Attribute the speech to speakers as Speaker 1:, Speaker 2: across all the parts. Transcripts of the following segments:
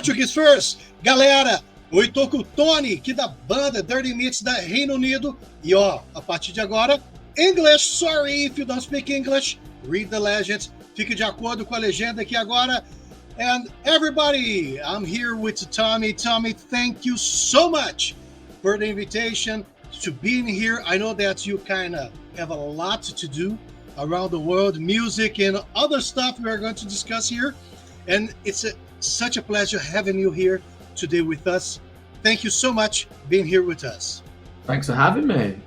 Speaker 1: Português first. Galera, eu estou com o Tony, aqui da banda diretamente da Reino Unido. E ó, a partir de agora, English, sorry if you don't speak English, read the legend. Fique de acordo com a legenda aqui agora. And everybody, I'm here with Tommy. Tommy, thank you so much for the invitation to being here. I know that you kind of have a lot to do around the world, music and other stuff we are going to discuss here. And it's such a pleasure having you here today with us. Thank you so much being here with us.
Speaker 2: Thanks for having me.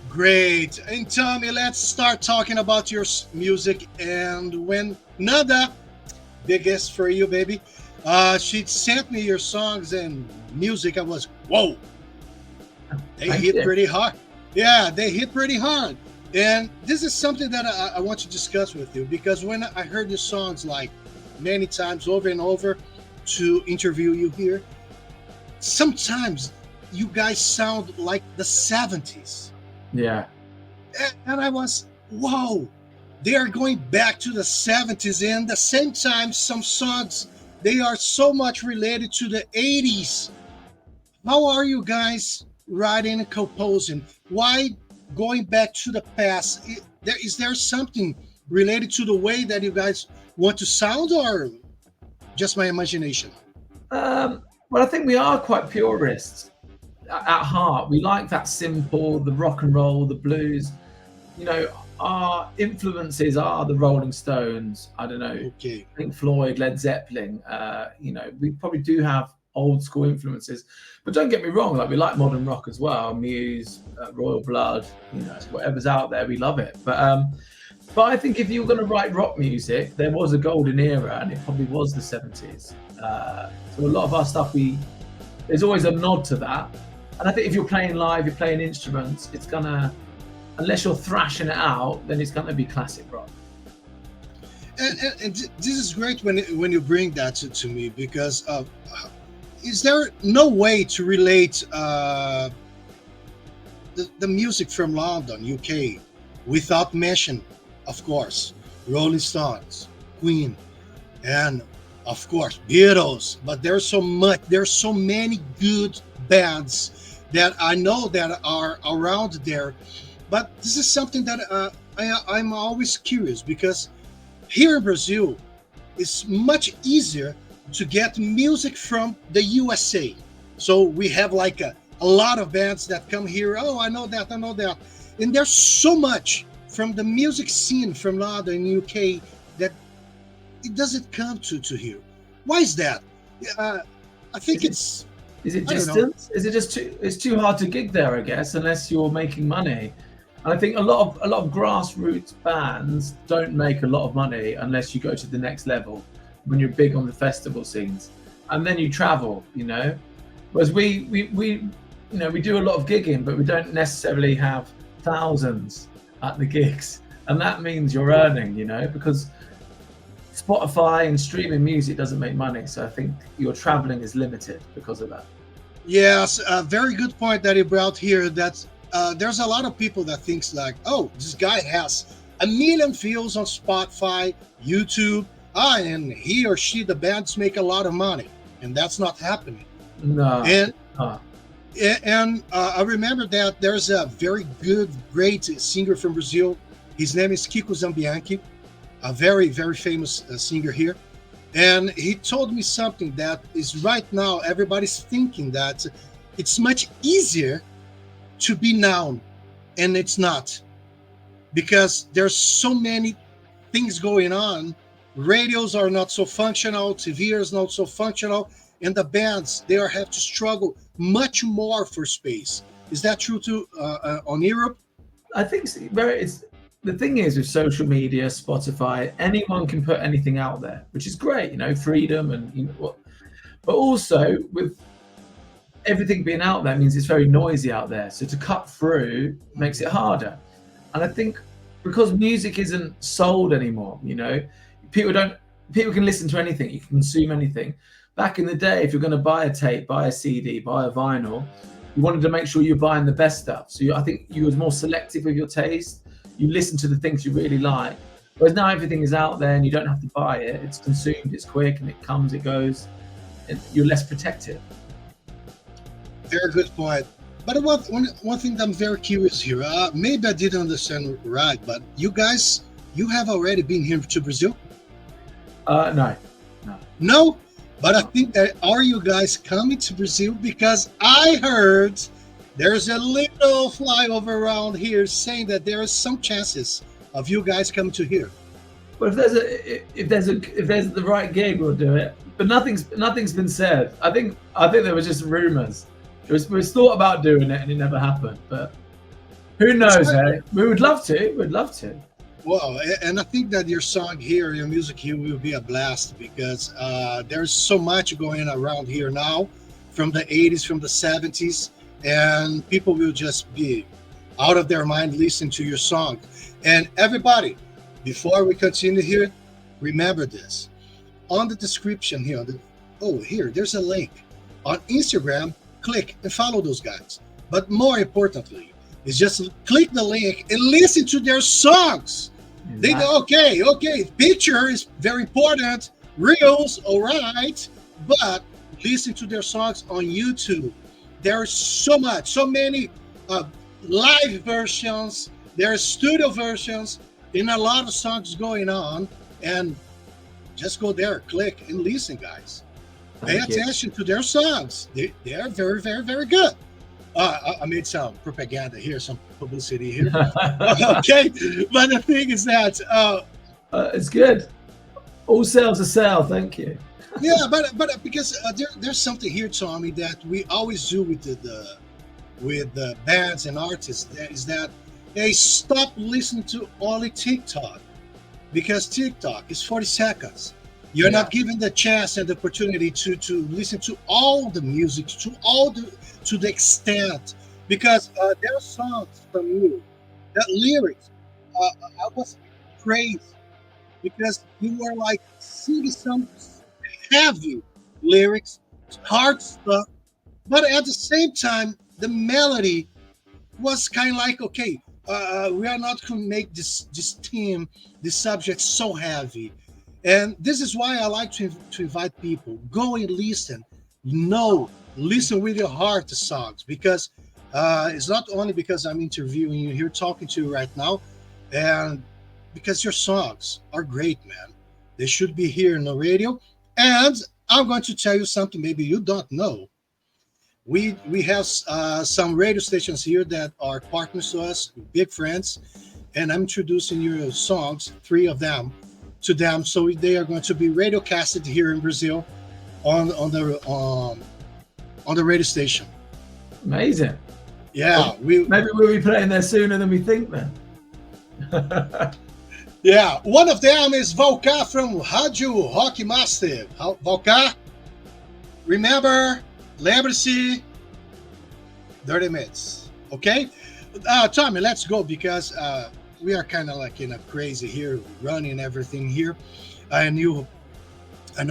Speaker 1: Great. And Tommy, let's start talking about your music. And when Nada, biggest for you, baby, she sent me your songs and music, I was, whoa, they hit pretty hard. Yeah, they hit pretty hard. And this is something that I want to discuss with you, because when I heard your songs like many times over and over to interview you here, sometimes you guys sound like the 70s.
Speaker 2: Yeah.
Speaker 1: And I was, whoa, they are going back to the 70s. And at the same time, some songs, they are so much related to the 80s. How are you guys writing and composing? Why going back to the past? Is there something related to the way that you guys want to sound, or just my imagination?
Speaker 2: Well, I think we are quite purists at heart. We like that simple, the rock and roll, the blues. You know, our influences are the Rolling Stones, I don't know, Pink Floyd, Led Zeppelin. You know, we probably do have old school influences, but don't get me wrong, like we like modern rock as well, Muse, Royal Blood, you know, whatever's out there, we love it. But I think if you were going to write rock music, there was a golden era, and it probably was the 70s. So a lot of our stuff, there's always a nod to that. And I think if you're playing live, you're playing instruments, it's gonna, unless you're thrashing it out, then it's gonna be classic rock.
Speaker 1: And this is great when you bring that to me, because is there no way to relate the music from London, UK, without mention, of course, Rolling Stones, Queen, and of course Beatles? But there's so many good bands that I know that are around there. But this is something that I'm always curious, because here in Brazil, it's much easier to get music from the USA. So we have like a lot of bands that come here. Oh, I know that. And there's so much from the music scene from London and UK that it doesn't come to here. Why is that? I think
Speaker 2: Is it distance? Is it just it's too hard to gig there, I guess, unless you're making money. And I think a lot of grassroots bands don't make a lot of money unless you go to the next level, when you're big on the festival scenes, and then you travel, you know. Whereas we you know, we do a lot of gigging, but we don't necessarily have thousands at the gigs, and that means you're earning, you know, because Spotify and streaming music doesn't make money. So I think your traveling is limited because of that.
Speaker 1: Yes, a very good point that you brought here, that there's a lot of people that thinks like, oh, this guy has 1 million views on Spotify, YouTube, and he or she, the bands, make a lot of money, and that's not happening.
Speaker 2: No.
Speaker 1: And I remember that there's a very good, great singer from Brazil. His name is Kiko Zambianchi, a very, very famous singer here. And he told me something that is right now, everybody's thinking that it's much easier to be known, and it's not, because there's so many things going on. Radios are not so functional, TV is not so functional, and the bands, they have to struggle much more for space. Is that true too on Europe?
Speaker 2: I think the thing is, with social media, Spotify, anyone can put anything out there, which is great, you know, freedom, and you know what. But also with everything being out there means it's very noisy out there. So to cut through makes it harder. And I think because music isn't sold anymore, you know, people can listen to anything, you can consume anything. Back in the day, if you're going to buy a tape, buy a CD, buy a vinyl, you wanted to make sure you're buying the best stuff. So I think you was more selective with your taste. You listen to the things you really like. Whereas now everything is out there and you don't have to buy it. It's consumed, it's quick, and it comes, it goes. you're less protective.
Speaker 1: Very good point. But one thing that I'm very curious here, maybe I didn't understand right, but you guys, you have already been here to Brazil?
Speaker 2: No.
Speaker 1: No? But I think that, are you guys coming to Brazil? Because I heard there's a little flyover around here saying that there are some chances of you guys coming to here.
Speaker 2: But if there's the right gig, we'll do it. But nothing's been said. I think there was just rumors. It was thought about doing it and it never happened. But who knows? Eh? We would love to. We'd love to.
Speaker 1: Well, and I think that your song here, your music here, will be a blast because there's so much going around here now, from the 80s, from the 70s, and people will just be out of their mind listening to your song. And everybody, before we continue here, remember this. On the description here, here, there's a link. On Instagram, click and follow those guys. But more importantly, is just click the link and listen to their songs. They go, okay, picture is very important, reels, all right, but listen to their songs on YouTube. There's so many live versions, there's studio versions, and a lot of songs going on, and just go there, click and listen, guys. Pay attention to their songs. They are very, very, very good. I made some propaganda here, some publicity here. Okay, but the thing is that
Speaker 2: it's good. All sales are sale. Thank you.
Speaker 1: Yeah, but because there's something here, Tommy, that we always do with the bands and artists. That is that they stop listening to only TikTok, because TikTok is 40 seconds. You're not given the chance and the opportunity to listen to all the music, to the extent, because there are songs from you, that lyrics, I was crazy because you were like singing some heavy lyrics, hard stuff, but at the same time, the melody was kind of like, okay, we are not going to make this theme, this subject so heavy. And this is why I like to invite people. Go and listen. Listen with your heart to songs, because it's not only because I'm interviewing you here, talking to you right now, and because your songs are great, man. They should be here in the radio. And I'm going to tell you something maybe you don't know. We have some radio stations here that are partners to us, big friends, and I'm introducing your songs, 3 of them, to them, so they are going to be radio casted here in Brazil on the radio station.
Speaker 2: Amazing.
Speaker 1: Yeah,
Speaker 2: maybe we'll be playing there sooner than we think then.
Speaker 1: Yeah, one of them is Valcar from Rádio Rock Master. Valcar, remember, lembre-se, diretamente. Okay, Tommy, let's go, because we are kind of like in a crazy here, running everything here. I know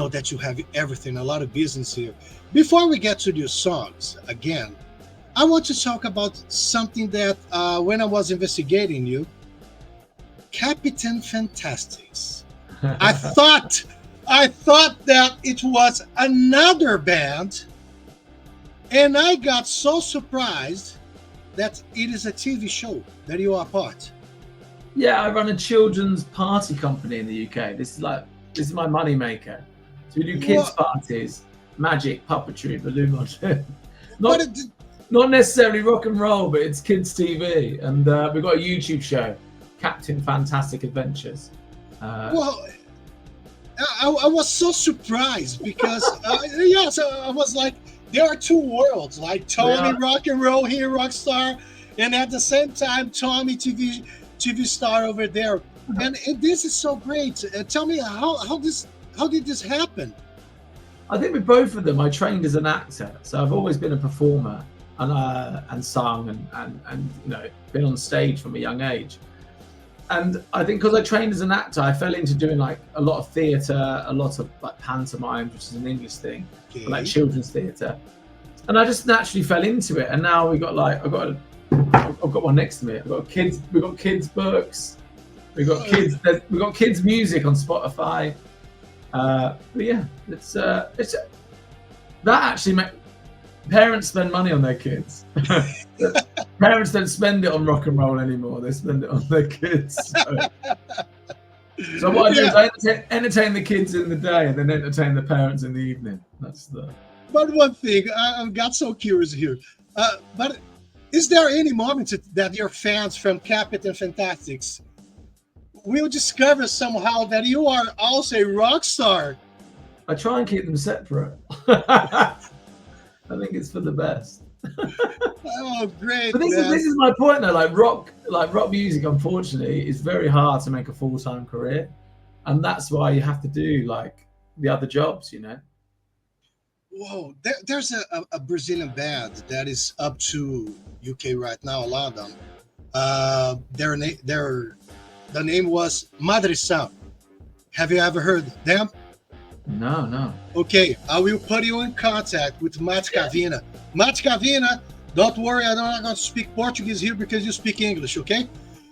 Speaker 1: that you have everything, a lot of business here. Before we get to your songs, again, I want to talk about something that when I was investigating you, Captain Fantastics. I thought that it was another band, and I got so surprised that it is a TV show that you are part.
Speaker 2: Yeah, I run a children's party company in the UK. This is my money maker. So we do kids parties, magic, puppetry, balloon launching. Not necessarily rock and roll, but it's kids TV, and we've got a YouTube show, Captain Fantastic Adventures.
Speaker 1: Well, I was so surprised because so I was like, there are 2 worlds, like Tommy rock and roll here, rock star, and at the same time Tommy TV star over there. And this is so great. Tell me how did this happen?
Speaker 2: I think with both of them, I trained as an actor, so I've always been a performer and sung and been on stage from a young age. And I think because I trained as an actor, I fell into doing like a lot of theatre, a lot of like pantomime, which is an English thing, like children's theatre. And I just naturally fell into it. And now I've got one next to me. We've got kids books, we've got kids music on Spotify. But yeah, that actually parents spend money on their kids. Parents don't spend it on rock and roll anymore. They spend it on their kids. So what I do is I entertain the kids in the day and then entertain the parents in the evening. That's the.
Speaker 1: But one thing, I got so curious here. But is there any moment that your fans from Captain Fantastics will discover somehow that you are also a rock star?
Speaker 2: I try and keep them separate. I think it's for the best.
Speaker 1: Oh, great!
Speaker 2: But this is my point though. Like rock music, unfortunately, is very hard to make a full-time career, and that's why you have to do like the other jobs, you know.
Speaker 1: Whoa, there's a Brazilian band that is up to UK right now, London. The name was Madrição. Have you ever heard them?
Speaker 2: No.
Speaker 1: Okay, I will put you in contact with Matt Cavina. Matt Cavina, don't worry, I'm not going to speak Portuguese here because you speak English, okay?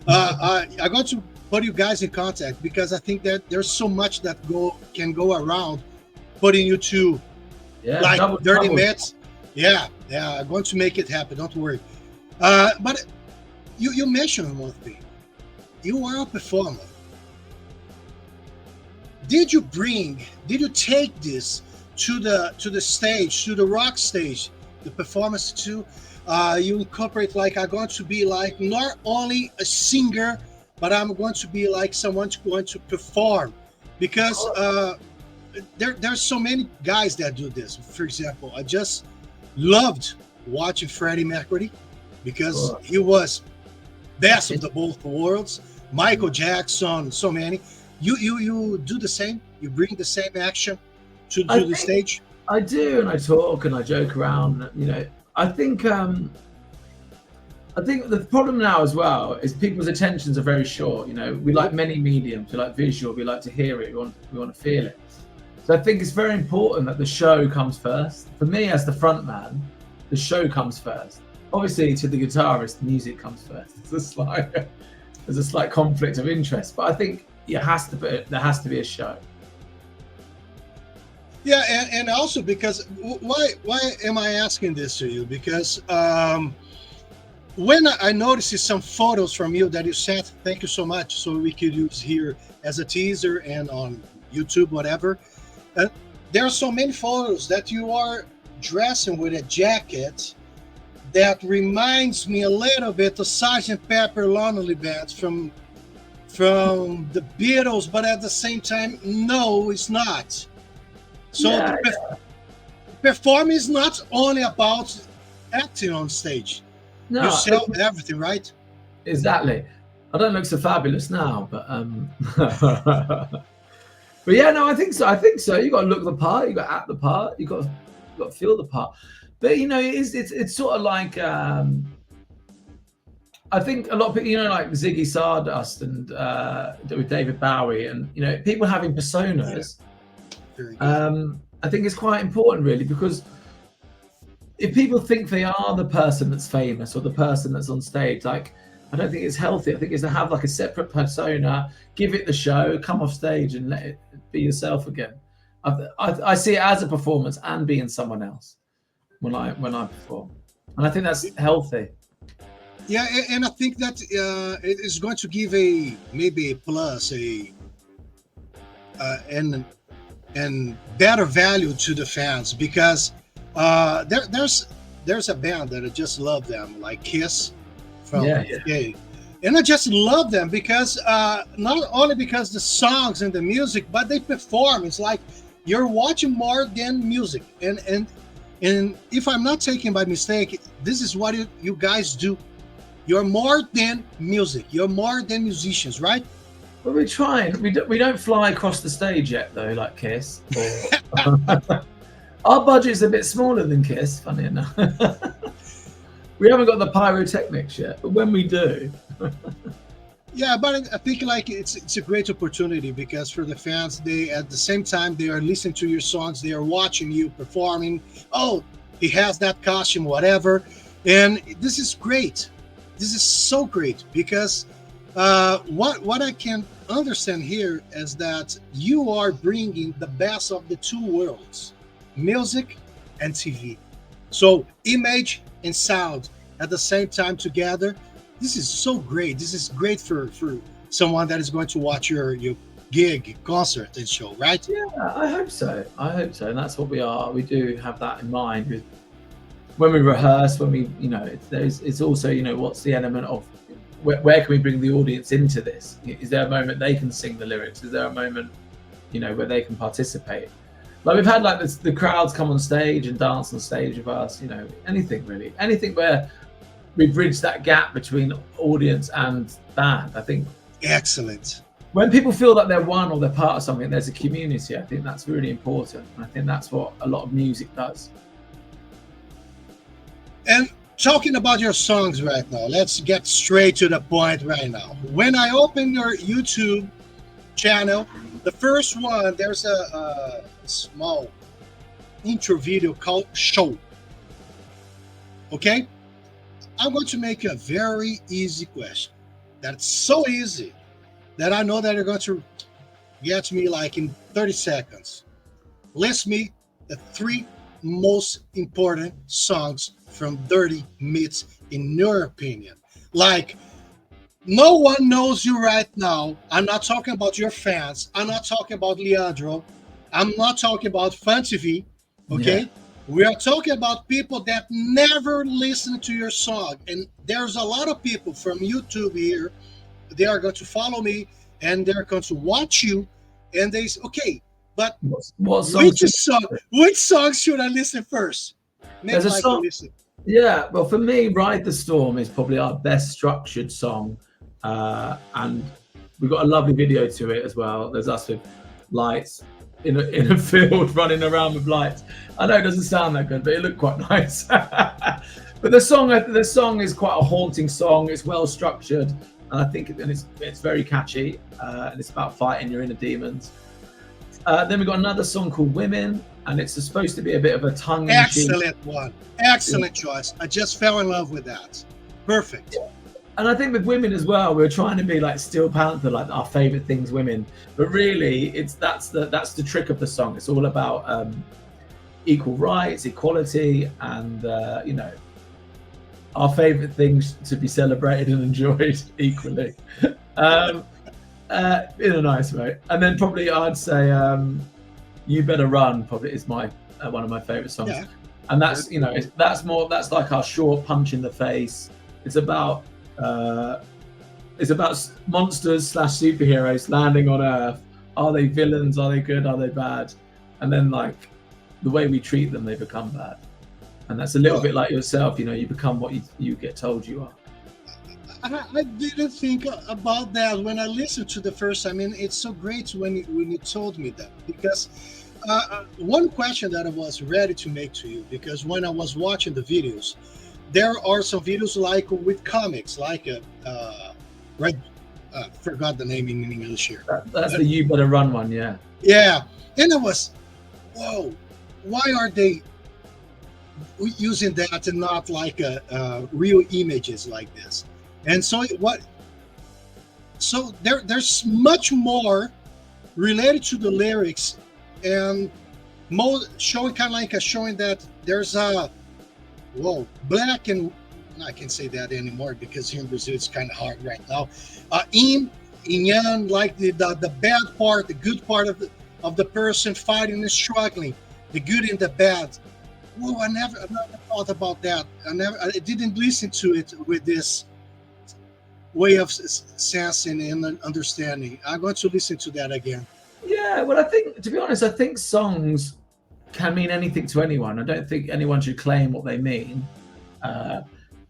Speaker 1: I'm going to put you guys in contact because I think that there's so much that can go around putting you to like 30 minutes. Yeah, I'm going to make it happen, don't worry. But you mentioned one thing. You are a performer. Did you take this to the stage, to the rock stage, the performance too? You incorporate like, I'm going to be like not only a singer, but I'm going to be like someone going to perform, because there's so many guys that do this. For example, I just loved watching Freddie Mercury because he was best of the both worlds. Michael Jackson, so many. You do the same? You bring the same action to the stage?
Speaker 2: I do, and I talk and I joke around. You know, I think the problem now as well is people's attentions are very short. You know, we like many mediums. We like visual. We like to hear it. We want to feel it. So I think it's very important that the show comes first. For me, as the front man, the show comes first. Obviously, to the guitarist, the music comes first. There's a slight conflict of interest, but I think there has to be a show.
Speaker 1: Yeah, and also because why am I asking this to you? Because when I noticed some photos from you that you sent, thank you so much, so we could use here as a teaser and on YouTube, whatever. There are so many photos that you are dressing with a jacket that reminds me a little bit of Sgt. Pepper Lonely Bands from the Beatles, but at the same time, no, it's not. So the performance is not only about acting on stage. No, you sell everything, right?
Speaker 2: Exactly. I don't look so fabulous now, but but yeah, no, I think so. You got to look the part, you got to act the part, you got to feel the part. But you know, it's sort of like I think a lot of people, you know, like Ziggy Stardust and with David Bowie, and you know, people having personas. I think it's quite important, really, because if people think they are the person that's famous or the person that's on stage, like, I don't think it's healthy. I think it's to have like a separate persona, give it the show, come off stage and let it be yourself again. I see it as a performance and being someone else when I perform, and I think that's healthy.
Speaker 1: Yeah, and I think that it is going to give maybe a plus, and better value to the fans, because there's a band that I just love them, like Kiss from UK. And I just love them because not only because the songs and the music, but they perform. It's like you're watching more than music. And if I'm not taken by mistake, this is what you guys do. You're more than music. You're more than musicians, right?
Speaker 2: Well, we're trying. We don't fly across the stage yet, though, like Kiss. Our budget's a bit smaller than Kiss, funny enough. We haven't got the pyrotechnics yet, but when we do.
Speaker 1: Yeah, but I think like it's a great opportunity, because for the fans, they at the same time they are listening to your songs, they are watching you performing. Oh, he has that costume, whatever, and this is great. This is so great, because what I can understand here is that you are bringing the best of the two worlds, music and TV. So image and sound at the same time together. This is so great. This is great for someone that is going to watch your gig, concert, and show, right?
Speaker 2: Yeah, I hope so. I hope so, and that's what we are. We do have that in mind with when we rehearse. When we, you know, it's also, you know, what's the element of where can we bring the audience into this? Is there a moment they can sing the lyrics? Is there a moment, you know, where they can participate? Like we've had like this, the crowds come on stage and dance on stage with us. You know, anything really, anything where we bridge that gap between audience and band. I think
Speaker 1: Excellent.
Speaker 2: when people feel that they're one or they're part of something, there's a community. I think that's really important. I think that's what a lot of music does.
Speaker 1: And talking about your songs right now, let's get straight to the point right now. When I open your YouTube channel, the first one, there's a small intro video called Show. Okay? I'm going to make a very easy question. That's so easy that I know that you're going to get me like in 30 seconds. List me the 3 most important songs from Dirty MITTS in your opinion. Like, no one knows you right now. I'm not talking about your fans. I'm not talking about Leandro. I'm not talking about Fan TV. Okay? Yeah. We are talking about people that never listen to your song. And there's a lot of people from YouTube here. They are going to follow me and they're going to watch you. And they say, okay, but which song should I listen first?
Speaker 2: There's a song. Listen. Yeah, well, for me, Ride the Storm is probably our best structured song. And we've got a lovely video to it as well. There's us with lights in a field running around with lights. I know it doesn't sound that good, but it looked quite nice. But the song is quite a haunting song. It's well structured, and I think it's very catchy. And it's about fighting your inner demons. Then we've got another song called Women, and it's supposed to be a bit of a tongue-in-cheek.
Speaker 1: Excellent one. Excellent choice. I just fell in love with that. Perfect.
Speaker 2: Yeah. And I think with Women as well, we're trying to be like Steel Panther, like our favorite things, women. But really, that's the trick of the song. It's all about equal rights, equality, and you know, our favorite things to be celebrated and enjoyed equally, in a nice way. And then probably I'd say "You Better Run" probably is my one of my favorite songs. Yeah. And that's, you know, that's like our short punch in the face. It's about monsters / superheroes landing on Earth. Are they villains? Are they good? Are they bad? And then, like, the way we treat them, they become bad. And that's a little bit like yourself. You know, you become what you get told you are.
Speaker 1: I didn't think about that when I listened to the first time. I mean, it's so great when you told me that, because one question that I was ready to make to you, because when I was watching the videos, there are some videos like with comics, like forgot the name in English here.
Speaker 2: That's the "You Better Run" one, yeah.
Speaker 1: Yeah, and I was, whoa, why are they using that and not like real images like this? And so there's much more related to the lyrics, and showing that there's a black and I can't say that anymore because here in Brazil it's kind of hard right now. Yin and yang, like the bad part, the good part of the person fighting and struggling, the good and the bad. Whoa, I never thought about that. I didn't listen to it with this way of sensing and understanding. I'm going to listen to that again.
Speaker 2: Yeah, well, I think, to be honest, I think songs can mean anything to anyone. I don't think anyone should claim what they mean.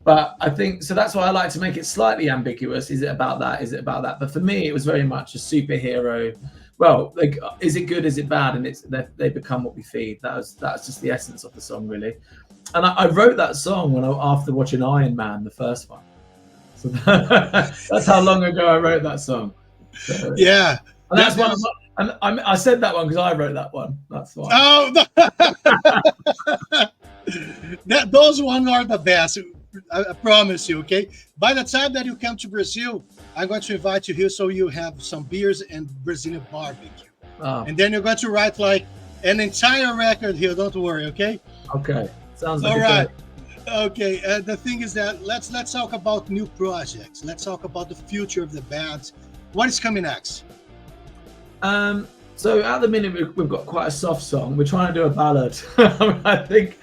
Speaker 2: But I think, so that's why I like to make it slightly ambiguous. Is it about that? Is it about that? But for me, it was very much a superhero. Well, like, is it good? Is it bad? And they become what we feed. That's just the essence of the song, really. And I wrote that song after watching Iron Man, the first one. So that's how long ago I wrote that song. So,
Speaker 1: yeah.
Speaker 2: And that's one of my, and I said that one because I wrote that one. That's why.
Speaker 1: Oh, those ones are the best. I promise you. Okay. By the time that you come to Brazil, I'm going to invite you here so you have some beers and Brazilian barbecue, and then you're going to write like an entire record here. Don't worry. Okay.
Speaker 2: Okay, sounds like
Speaker 1: All
Speaker 2: a
Speaker 1: right.
Speaker 2: day.
Speaker 1: Okay. The thing is that let's talk about new projects. Let's talk about the future of the band. What is coming next?
Speaker 2: So at the minute we've got quite a soft song. We're trying to do a ballad. I think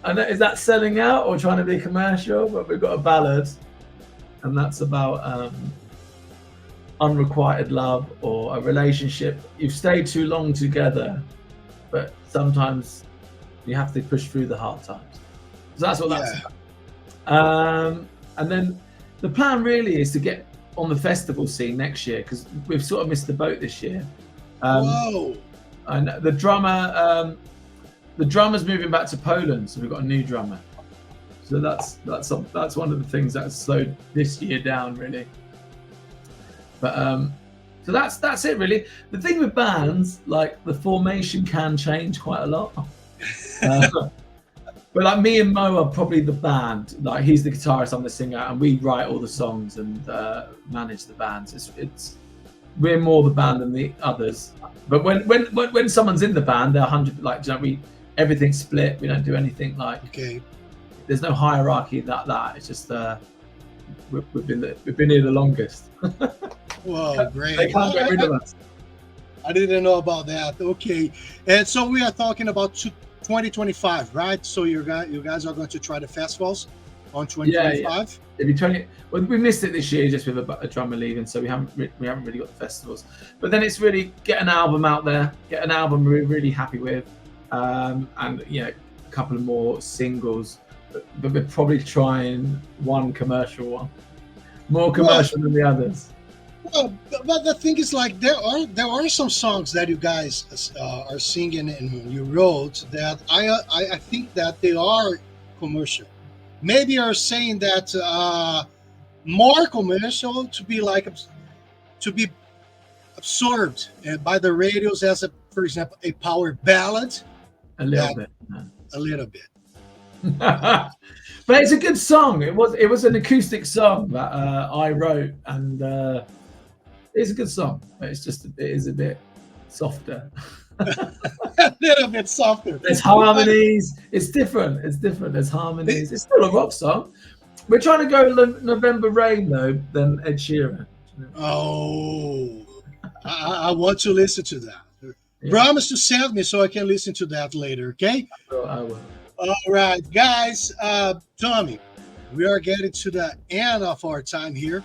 Speaker 2: I know, is that selling out or trying to be commercial? But we've got a ballad, and that's about unrequited love or a relationship. You've stayed too long together, but sometimes you have to push through the hard times. So that's what that's
Speaker 1: Yeah.
Speaker 2: about. And then the plan really is to get on the festival scene next year, because we've sort of missed the boat this year.
Speaker 1: Whoa.
Speaker 2: And the drummer's moving back to Poland, so we've got a new drummer. So that's one of the things that's slowed this year down really. But so that's it really. The thing with bands, like the formation can change quite a lot. But like me and Mo are probably the band. Like he's the guitarist, I'm the singer, and we write all the songs and manage the bands. We're more the band than the others. But when someone's in the band, they're 100. Like, you know, everything's split. We don't do anything like.
Speaker 1: Okay.
Speaker 2: There's no hierarchy that. It's just we've been here the longest.
Speaker 1: Whoa, great.
Speaker 2: They can't get rid of us.
Speaker 1: I didn't know about that. Okay. And so we are talking about 2025, right? So you guys are going to try the festivals on 2025?
Speaker 2: Yeah. It'll be 20. Well, we missed it this year just with a drummer leaving, so we haven't really got the festivals. But then it's really get an album out there, get an album we're really happy with, and you know, a couple of more singles. But we're probably trying one commercial one, more commercial than the others.
Speaker 1: Well, but the thing is, like, there are some songs that you guys are singing and you wrote that I think that they are commercial. Maybe you're saying that more commercial to be absorbed by the radios as for example, a power ballad.
Speaker 2: A little bit.
Speaker 1: A little bit.
Speaker 2: But it's a good song. It was an acoustic song that I wrote, and it's a good song. But it is a bit softer.
Speaker 1: A little bit softer.
Speaker 2: There's harmonies. It's different. There's harmonies. It's still a rock song. We're trying to go November Rain though than Ed Sheeran.
Speaker 1: Oh, I want to listen to that.
Speaker 2: Yeah.
Speaker 1: Promise to send me so I can listen to that later. Okay.
Speaker 2: I will.
Speaker 1: All right, guys. Tommy, we are getting to the end of our time here,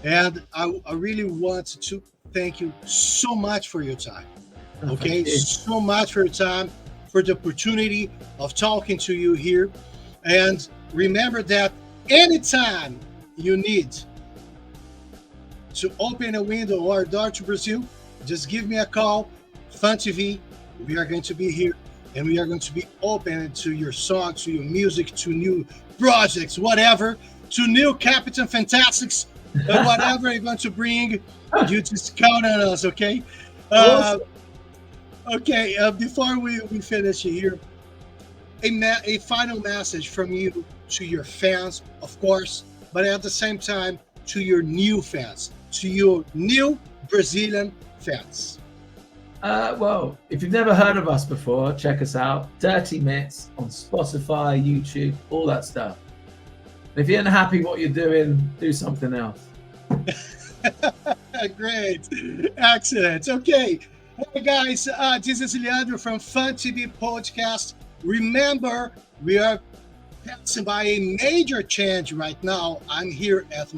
Speaker 1: and I really want to thank you so much for your time. Okay, so much for your time, for the opportunity of talking to you here. And remember that anytime you need to open a window or a door to Brazil, just give me a call. Fun TV, we are going to be here, and we are going to be open to your song, to your music, to new projects, whatever, to new Captain Fantastics, whatever you're going to bring, you just count on us, okay?
Speaker 2: Awesome.
Speaker 1: Okay, before we finish here, a final message from you to your fans, of course, but at the same time, to your new fans, to your new Brazilian fans.
Speaker 2: Well, if you've never heard of us before, check us out. Dirty MITTS on Spotify, YouTube, all that stuff. If you're unhappy what you're doing, do something else.
Speaker 1: Great. Excellent. Okay. Hey guys, this is Leandro from Fun TV Podcast. Remember, we are passing by a major change right now. I'm here at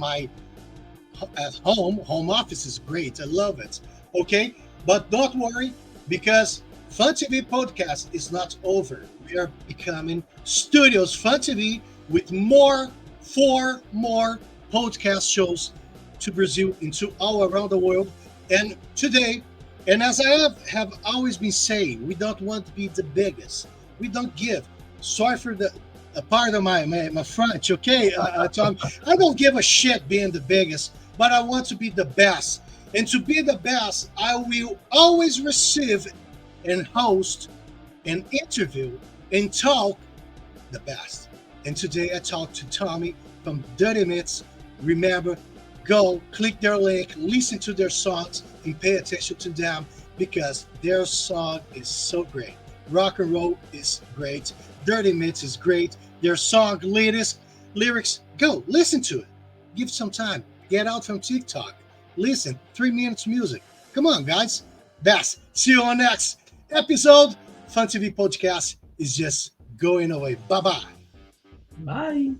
Speaker 1: home. Home office is great. I love it. Okay. But don't worry, because Fun TV Podcast is not over. We are becoming Studios Fun TV with 4 more podcast shows to Brazil, into all around the world. And today, and as I have always been saying, we don't want to be the biggest. We don't give. Sorry for the part of my French, okay, Tom? I don't give a shit being the biggest, but I want to be the best. And to be the best, I will always receive and host and interview and talk the best. And today I talked to Tommy from Dirty MITTS. Remember, go click their link, listen to their songs, and pay attention to them because their song is so great. Rock and roll is great. Dirty MITTS is great. Their song lyrics, go listen to it. Give some time. Get out from TikTok. Listen, 3 minutes music. Come on, guys. Best. See you on next episode. Fun TV Podcast is just going away. Bye-bye.
Speaker 2: Bye.